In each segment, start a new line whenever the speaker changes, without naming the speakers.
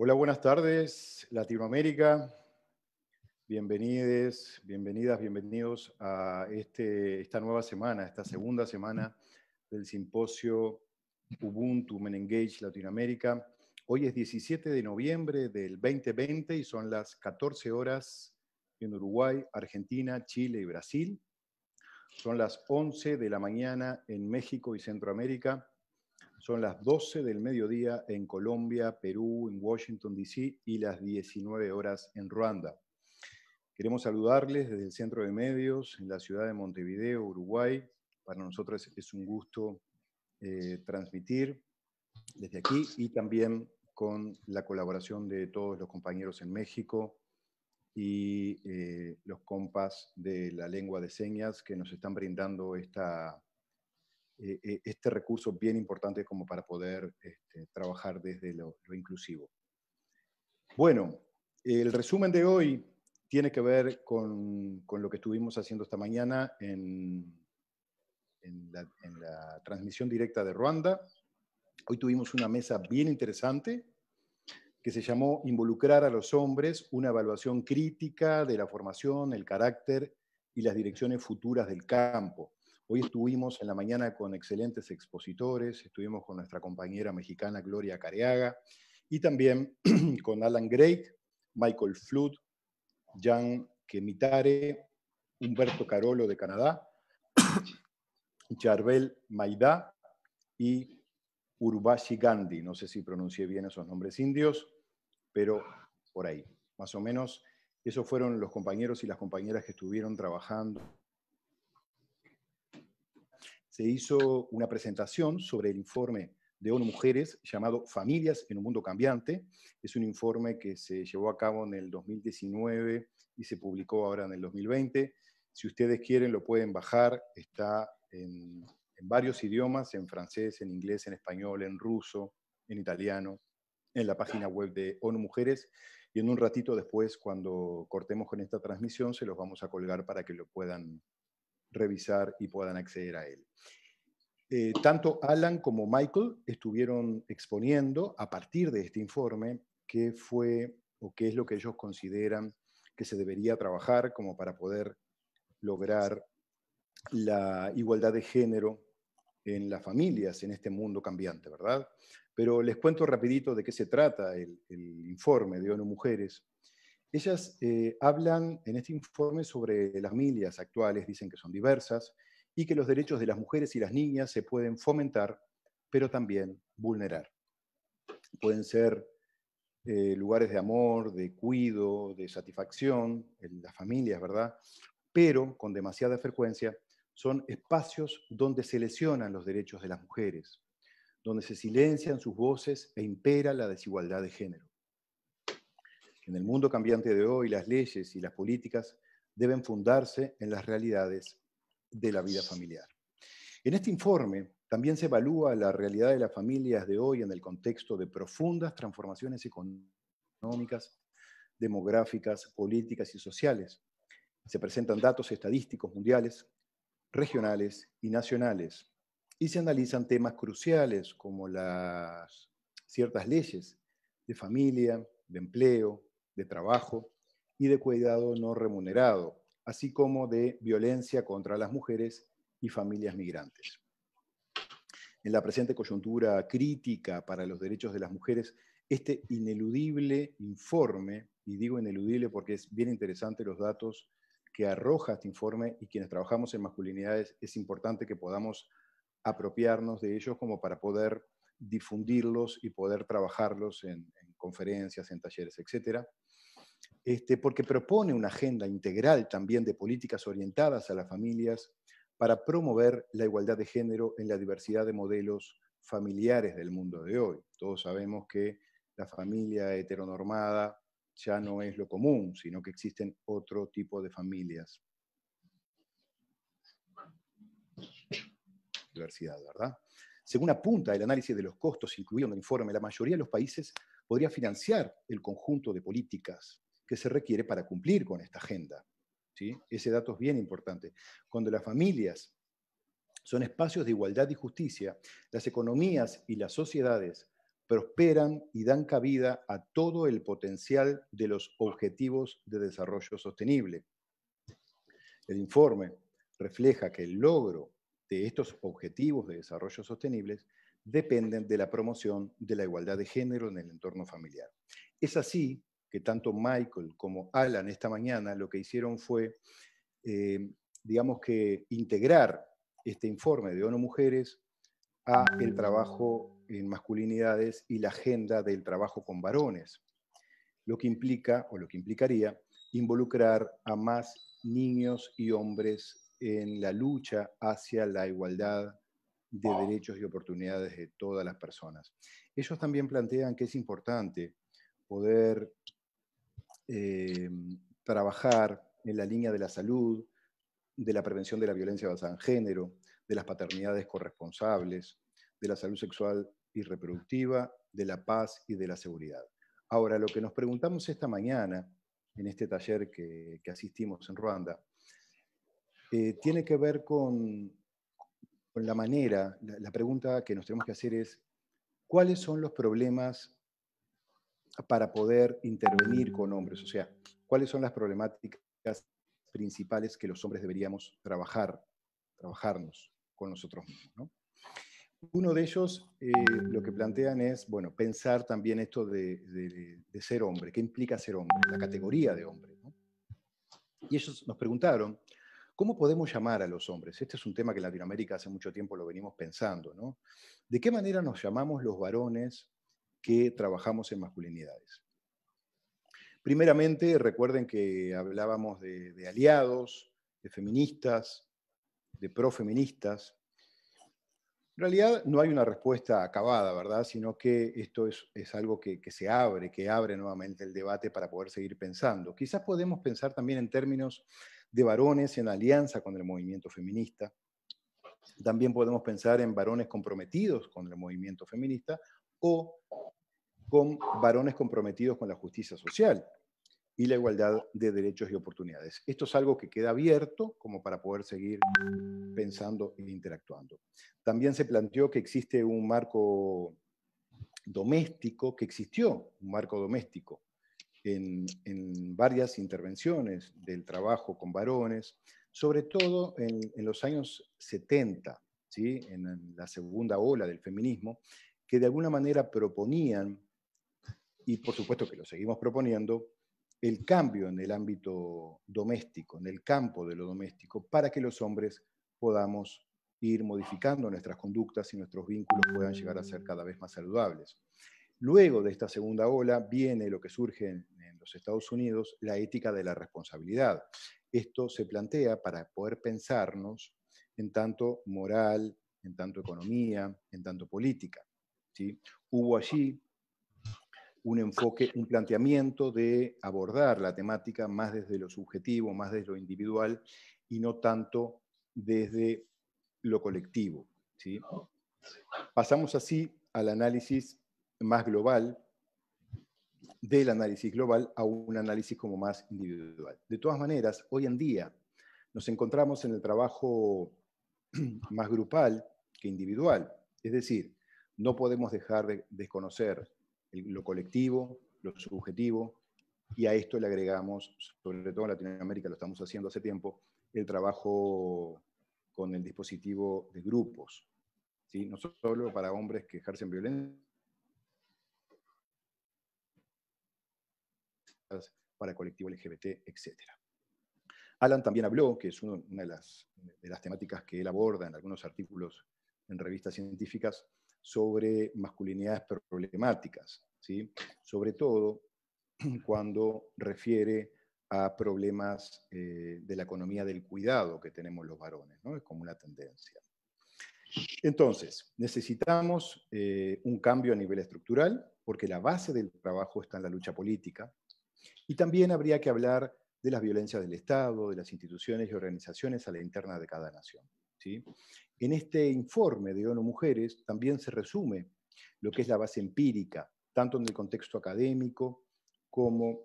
Hola, buenas tardes, Latinoamérica. Bienvenidas, bienvenidos a esta nueva semana, esta segunda semana del simposio Ubuntu Men Engage Latinoamérica. Hoy es 17 de noviembre del 2020 y son las 14 horas en Uruguay, Argentina, Chile y Brasil. Son las 11 de la mañana en México y Centroamérica. Son las 12 del mediodía en Colombia, Perú, en Washington, D.C. y las 19 horas en Ruanda. Queremos saludarles desde el Centro de Medios en la ciudad de Montevideo, Uruguay. Para nosotros es un gusto transmitir desde aquí y también con la colaboración de todos los compañeros en México y los compas de la lengua de señas que nos están brindando este recurso bien importante como para poder trabajar desde lo inclusivo. Bueno, el resumen de hoy tiene que ver con lo que estuvimos haciendo esta mañana en la transmisión directa de Ruanda. Hoy tuvimos una mesa bien interesante que se llamó Involucrar a los hombres, una evaluación crítica de la formación, el carácter y las direcciones futuras del campo. Hoy estuvimos en la mañana con excelentes expositores, estuvimos con nuestra compañera mexicana Gloria Careaga y también con Alan Gray, Michael Flood, Jan Kemitare, Humberto Carolo de Canadá, Charbel Maidá y Urvashi Gandhi. No sé si pronuncié bien esos nombres indios, pero por ahí, más o menos, esos fueron los compañeros y las compañeras que estuvieron trabajando. Se hizo una presentación sobre el informe de ONU Mujeres llamado Familias en un Mundo Cambiante. Es un informe que se llevó a cabo en el 2019 y se publicó ahora en el 2020. Si ustedes quieren, lo pueden bajar. Está en varios idiomas, en francés, en inglés, en español, en ruso, en italiano, en la página web de ONU Mujeres. Y en un ratito después, cuando cortemos con esta transmisión, se los vamos a colgar para que lo puedan revisar y puedan acceder a él. Tanto Alan como Michael estuvieron exponiendo a partir de este informe qué fue o qué es lo que ellos consideran que se debería trabajar como para poder lograr la igualdad de género en las familias, en este mundo cambiante, ¿verdad? Pero les cuento rapidito de qué se trata el informe de ONU Mujeres. Ellas hablan en este informe sobre las familias actuales, dicen que son diversas, y que los derechos de las mujeres y las niñas se pueden fomentar, pero también vulnerar. Pueden ser lugares de amor, de cuidado, de satisfacción, en las familias, ¿verdad? Pero con demasiada frecuencia son espacios donde se lesionan los derechos de las mujeres, donde se silencian sus voces e impera la desigualdad de género. En el mundo cambiante de hoy, las leyes y las políticas deben fundarse en las realidades de la vida familiar. En este informe también se evalúa la realidad de las familias de hoy en el contexto de profundas transformaciones económicas, demográficas, políticas y sociales. Se presentan datos estadísticos mundiales, regionales y nacionales, y se analizan temas cruciales como las ciertas leyes de familia, de empleo, de trabajo y de cuidado no remunerado, así como de violencia contra las mujeres y familias migrantes. En la presente coyuntura crítica para los derechos de las mujeres, este ineludible informe, y digo ineludible porque es bien interesante los datos que arroja este informe, y quienes trabajamos en masculinidades es importante que podamos apropiarnos de ellos como para poder difundirlos y poder trabajarlos en conferencias, en talleres, etc. Porque propone una agenda integral también de políticas orientadas a las familias para promover la igualdad de género en la diversidad de modelos familiares del mundo de hoy. Todos sabemos que la familia heteronormada ya no es lo común, sino que existen otro tipo de familias. Diversidad, ¿verdad? Según apunta el análisis de los costos incluido en el informe, la mayoría de los países podría financiar el conjunto de políticas que se requiere para cumplir con esta agenda. ¿Sí? Ese dato es bien importante. Cuando las familias son espacios de igualdad y justicia, las economías y las sociedades prosperan y dan cabida a todo el potencial de los objetivos de desarrollo sostenible. El informe refleja que el logro de estos objetivos de desarrollo sostenibles dependen de la promoción de la igualdad de género en el entorno familiar. Es así que tanto Michael como Alan esta mañana lo que hicieron fue, digamos que, integrar este informe de ONU Mujeres a el trabajo en masculinidades y la agenda del trabajo con varones, lo que implica, o lo que implicaría, involucrar a más niños y hombres en la lucha hacia la igualdad de derechos y oportunidades de todas las personas. Ellos también plantean que es importante poder trabajar en la línea de la salud, de la prevención de la violencia basada en género, de las paternidades corresponsables, de la salud sexual y reproductiva, de la paz y de la seguridad. Ahora, lo que nos preguntamos esta mañana, en este taller que asistimos en Ruanda, tiene que ver con la manera, la pregunta que nos tenemos que hacer es, ¿cuáles son los problemas para poder intervenir con hombres? O sea, ¿cuáles son las problemáticas principales que los hombres deberíamos trabajarnos con nosotros mismos, ¿no? Uno de ellos lo que plantean es, bueno, pensar también esto de ser hombre, ¿qué implica ser hombre? La categoría de hombre, ¿no? Y ellos nos preguntaron, ¿cómo podemos llamar a los hombres? Este es un tema que en Latinoamérica hace mucho tiempo lo venimos pensando, ¿no? ¿De qué manera nos llamamos los varones que trabajamos en masculinidades? Primeramente, recuerden que hablábamos de aliados, de feministas, de profeministas. En realidad no hay una respuesta acabada, ¿verdad? Sino que esto es algo que abre nuevamente el debate para poder seguir pensando. Quizás podemos pensar también en términos de varones en alianza con el movimiento feminista. También podemos pensar en varones comprometidos con el movimiento feminista o con varones comprometidos con la justicia social y la igualdad de derechos y oportunidades. Esto es algo que queda abierto como para poder seguir pensando e interactuando. También se planteó que existe un marco doméstico, que existió un marco doméstico en varias intervenciones del trabajo con varones, sobre todo en los años 70, ¿sí? En la segunda ola del feminismo, que de alguna manera proponían, y por supuesto que lo seguimos proponiendo, el cambio en el ámbito doméstico, en el campo de lo doméstico, para que los hombres podamos ir modificando nuestras conductas y nuestros vínculos puedan llegar a ser cada vez más saludables. Luego de esta segunda ola viene lo que surge en los Estados Unidos, la ética de la responsabilidad. Esto se plantea para poder pensarnos en tanto moral, en tanto economía, en tanto política, ¿sí? Hubo allí un enfoque, un planteamiento de abordar la temática más desde lo subjetivo, más desde lo individual y no tanto desde lo colectivo, ¿sí? Pasamos así al análisis más global, del análisis global a un análisis como más individual. De todas maneras, hoy en día nos encontramos en el trabajo más grupal que individual. Es decir, no podemos dejar de desconocer lo colectivo, lo subjetivo, y a esto le agregamos, sobre todo en Latinoamérica lo estamos haciendo hace tiempo, el trabajo con el dispositivo de grupos, ¿sí? No solo para hombres que ejercen violencia, para el colectivo LGBT, etc. Alan también habló, que es una de las temáticas que él aborda en algunos artículos en revistas científicas, sobre masculinidades problemáticas, ¿sí? Sobre todo cuando refiere a problemas de la economía del cuidado que tenemos los varones, ¿no? Es como una tendencia. Entonces, necesitamos un cambio a nivel estructural, porque la base del trabajo está en la lucha política, y también habría que hablar de las violencias del Estado, de las instituciones y organizaciones a la interna de cada nación, ¿sí? En este informe de ONU Mujeres también se resume lo que es la base empírica, tanto en el contexto académico como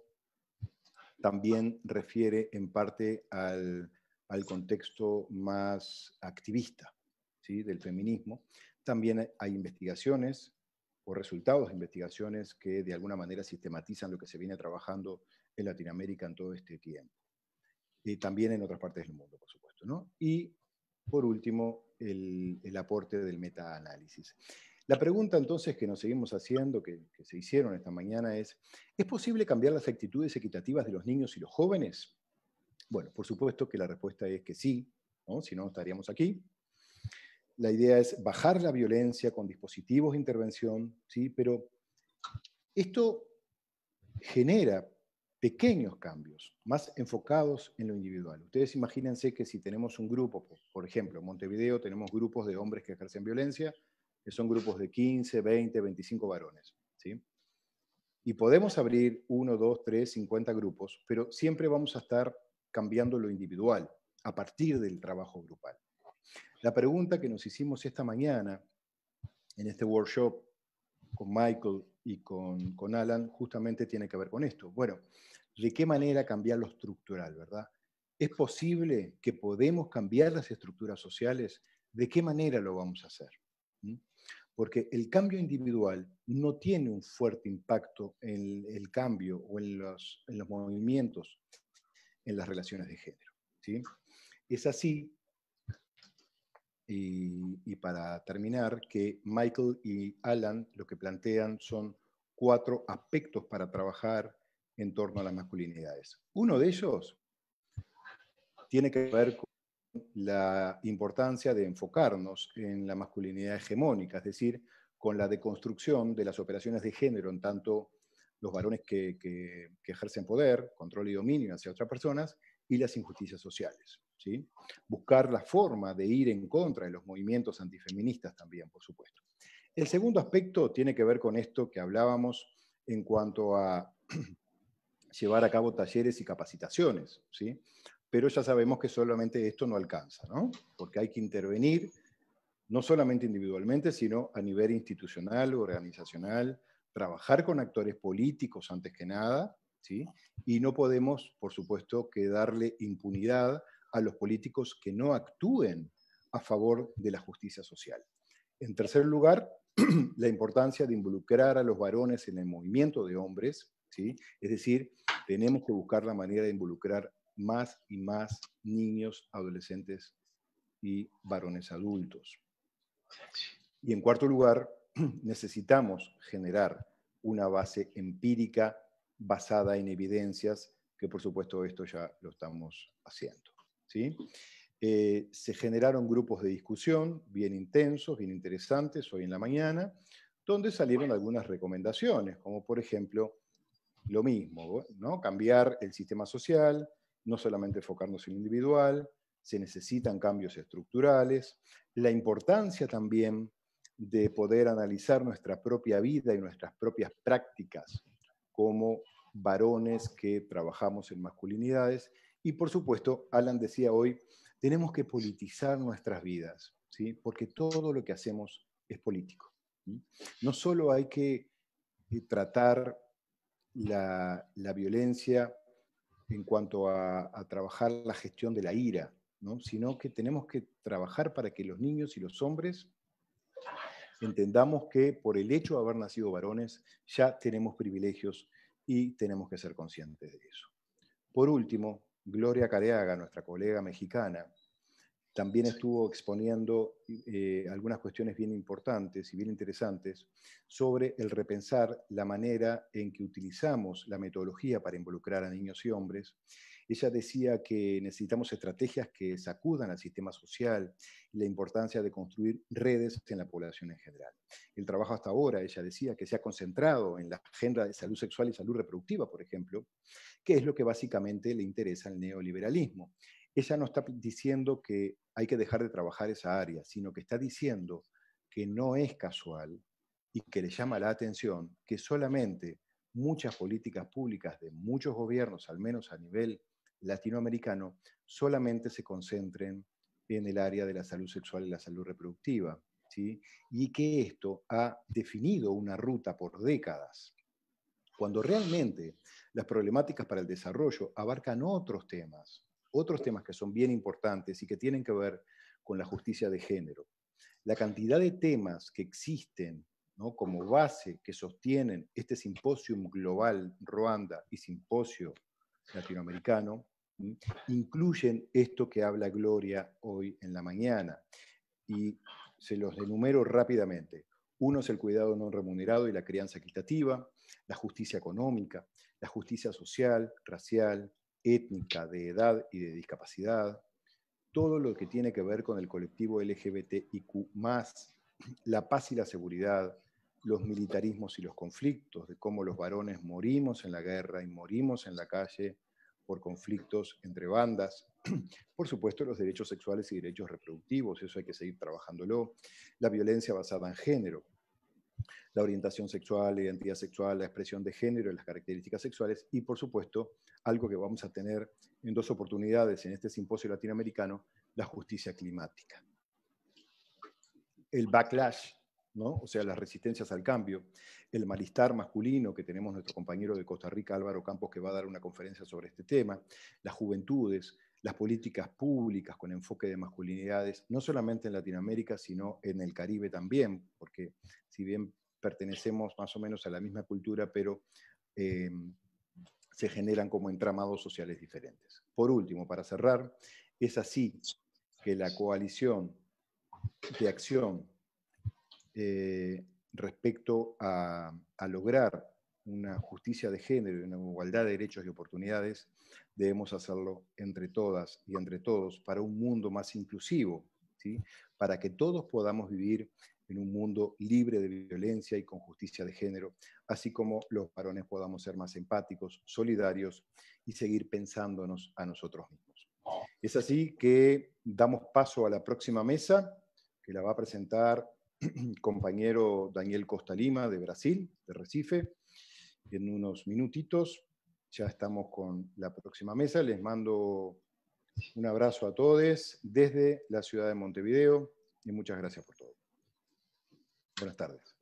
también refiere en parte al contexto más activista, ¿sí? Del feminismo. También hay investigaciones o resultados de investigaciones que de alguna manera sistematizan lo que se viene trabajando en Latinoamérica en todo este tiempo. Y también en otras partes del mundo, por supuesto, ¿no? Y, por último, el aporte del metaanálisis. La pregunta entonces que nos seguimos haciendo, que se hicieron esta mañana ¿es posible cambiar las actitudes equitativas de los niños y los jóvenes? Bueno, por supuesto que la respuesta es que sí, ¿no? Si no, estaríamos aquí. La idea es bajar la violencia con dispositivos de intervención, ¿sí? Pero esto genera pequeños cambios, más enfocados en lo individual. Ustedes imagínense que si tenemos un grupo, por ejemplo, en Montevideo tenemos grupos de hombres que ejercen violencia, que son grupos de 15, 20, 25 varones, ¿sí? Y podemos abrir 1, 2, 3, 50 grupos, pero siempre vamos a estar cambiando lo individual a partir del trabajo grupal. La pregunta que nos hicimos esta mañana en este workshop con Michael y con Alan justamente tiene que ver con esto. Bueno, ¿de qué manera cambiar lo estructural, verdad? ¿Es posible que podemos cambiar las estructuras sociales? ¿De qué manera lo vamos a hacer? Porque el cambio individual no tiene un fuerte impacto en el cambio o en los movimientos en las relaciones de género, ¿sí? Es así, y para terminar, que Michael y Alan lo que plantean son 4 aspectos para trabajar en torno a las masculinidades. Uno de ellos tiene que ver con la importancia de enfocarnos en la masculinidad hegemónica, es decir, con la deconstrucción de las operaciones de género, en tanto los varones que ejercen poder, control y dominio hacia otras personas, y las injusticias sociales, ¿sí? Buscar la forma de ir en contra de los movimientos antifeministas también, por supuesto. El segundo aspecto tiene que ver con esto que hablábamos en cuanto a llevar a cabo talleres y capacitaciones, ¿sí? Pero ya sabemos que solamente esto no alcanza, ¿no? Porque hay que intervenir no solamente individualmente, sino a nivel institucional, organizacional, trabajar con actores políticos antes que nada, ¿sí? Y no podemos, por supuesto, que darle impunidad a los políticos que no actúen a favor de la justicia social. En tercer lugar, la importancia de involucrar a los varones en el movimiento de hombres, ¿sí? Es decir, tenemos que buscar la manera de involucrar más y más niños, adolescentes y varones adultos. Y en cuarto lugar, necesitamos generar una base empírica basada en evidencias, que por supuesto esto ya lo estamos haciendo, ¿sí? Se generaron grupos de discusión bien intensos, bien interesantes hoy en la mañana, donde salieron algunas recomendaciones, como por ejemplo, lo mismo, ¿no? Cambiar el sistema social, no solamente enfocarnos en lo individual, se necesitan cambios estructurales, la importancia también de poder analizar nuestra propia vida y nuestras propias prácticas como varones que trabajamos en masculinidades. Y por supuesto, Alan decía hoy, tenemos que politizar nuestras vidas, ¿sí? Porque todo lo que hacemos es político. ¿Sí? No solo hay que tratar la violencia en cuanto a trabajar la gestión de la ira, ¿no? Sino que tenemos que trabajar para que los niños y los hombres entendamos que por el hecho de haber nacido varones ya tenemos privilegios y tenemos que ser conscientes de eso. Por último, Gloria Careaga, nuestra colega mexicana, también estuvo exponiendo algunas cuestiones bien importantes y bien interesantes sobre el repensar la manera en que utilizamos la metodología para involucrar a niños y hombres. Ella decía que necesitamos estrategias que sacudan al sistema social y la importancia de construir redes en la población en general. El trabajo hasta ahora, ella decía, que se ha concentrado en la agenda de salud sexual y salud reproductiva, por ejemplo, que es lo que básicamente le interesa al neoliberalismo. Ella no está diciendo que hay que dejar de trabajar esa área, sino que está diciendo que no es casual y que le llama la atención que solamente muchas políticas públicas de muchos gobiernos, al menos a nivel latinoamericano, solamente se concentren en el área de la salud sexual y la salud reproductiva, ¿sí? Y que esto ha definido una ruta por décadas, cuando realmente las problemáticas para el desarrollo abarcan otros temas que son bien importantes y que tienen que ver con la justicia de género. La cantidad de temas que existen ¿no?, como base que sostienen este simposio global Ruanda y simposio latinoamericano, incluyen esto que habla Gloria hoy en la mañana. Y se los enumero rápidamente. Uno es el cuidado no remunerado y la crianza equitativa, la justicia económica, la justicia social, racial, étnica, de edad y de discapacidad, todo lo que tiene que ver con el colectivo LGBTIQ+, la paz y la seguridad, los militarismos y los conflictos, de cómo los varones morimos en la guerra y morimos en la calle por conflictos entre bandas. Por supuesto, los derechos sexuales y derechos reproductivos, eso hay que seguir trabajándolo. La violencia basada en género, la orientación sexual, la identidad sexual, la expresión de género y las características sexuales. Y, por supuesto, algo que vamos a tener en 2 oportunidades en este simposio latinoamericano, la justicia climática. El backlash, ¿no?, o sea, las resistencias al cambio, el malestar masculino que tenemos nuestro compañero de Costa Rica, Álvaro Campos, que va a dar una conferencia sobre este tema, las juventudes, las políticas públicas con enfoque de masculinidades, no solamente en Latinoamérica, sino en el Caribe también, porque si bien pertenecemos más o menos a la misma cultura, pero se generan como entramados sociales diferentes. Por último, para cerrar, es así que la coalición de acción respecto a lograr una justicia de género y una igualdad de derechos y oportunidades, debemos hacerlo entre todas y entre todos para un mundo más inclusivo, ¿sí?, para que todos podamos vivir en un mundo libre de violencia y con justicia de género, así como los varones podamos ser más empáticos, solidarios y seguir pensándonos a nosotros mismos. Es así que damos paso a la próxima mesa, que la va a presentar compañero Daniel Costa Lima de Brasil, de Recife. En unos minutitos ya estamos con la próxima mesa. Les mando un abrazo a todos desde la ciudad de Montevideo y muchas gracias por todo. Buenas tardes.